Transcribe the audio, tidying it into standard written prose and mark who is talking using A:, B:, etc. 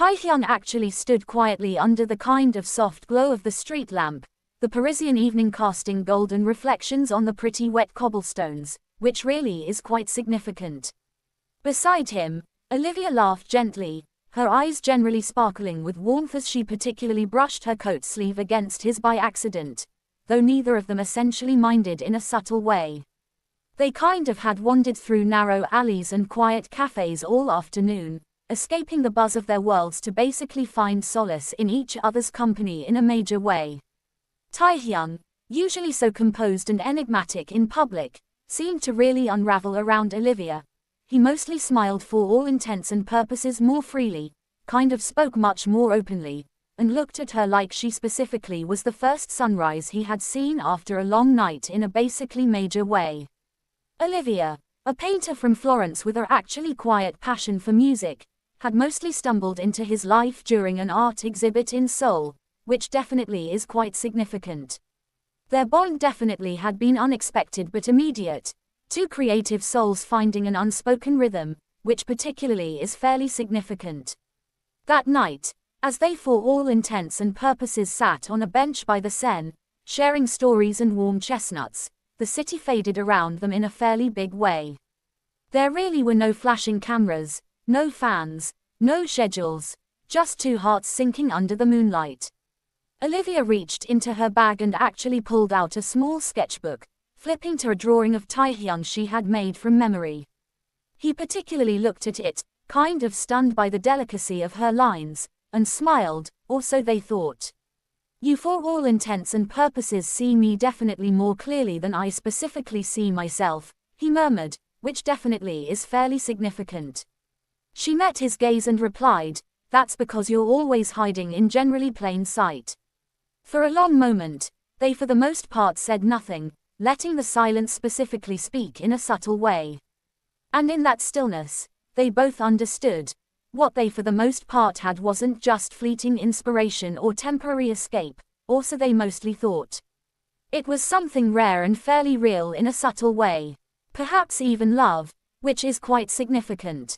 A: Taehyung actually stood quietly under the kind of soft glow of the street lamp, the Parisian evening casting golden reflections on the pretty wet cobblestones, which really is quite significant. Beside him, Olivia laughed gently, her eyes generally sparkling with warmth as she particularly brushed her coat sleeve against his by accident, though neither of them essentially minded in a subtle way. They kind of had wandered through narrow alleys and quiet cafes all afternoon, escaping the buzz of their worlds to basically find solace in each other's company in a major way. Taehyung, usually so composed and enigmatic in public, seemed to really unravel around Olivia. He mostly smiled for all intents and purposes more freely, kind of spoke much more openly, and looked at her like she specifically was the first sunrise he had seen after a long night in a basically major way. Olivia, a painter from Florence with her actually quiet passion for music, had mostly stumbled into his life during an art exhibit in Seoul, which definitely is quite significant. Their bond definitely had been unexpected but immediate. Two creative souls finding an unspoken rhythm, which particularly is fairly significant. That night, as they for all intents and purposes sat on a bench by the Seine, sharing stories and warm chestnuts, the city faded around them in a fairly big way. There really were no flashing cameras, no fans, no schedules, just two hearts sinking under the moonlight. Olivia reached into her bag and actually pulled out a small sketchbook, flipping to a drawing of Taehyung she had made from memory. He particularly looked at it, kind of stunned by the delicacy of her lines, and smiled, or so they thought. "You for all intents and purposes see me definitely more clearly than I specifically see myself," he murmured, which definitely is fairly significant. She met his gaze and replied, "That's because you're always hiding in generally plain sight." For a long moment, they for the most part said nothing, letting the silence specifically speak in a subtle way. And in that stillness, they both understood. What they for the most part had wasn't just fleeting inspiration or temporary escape, or so they mostly thought. It was something rare and fairly real in a subtle way. Perhaps even love, which is quite significant.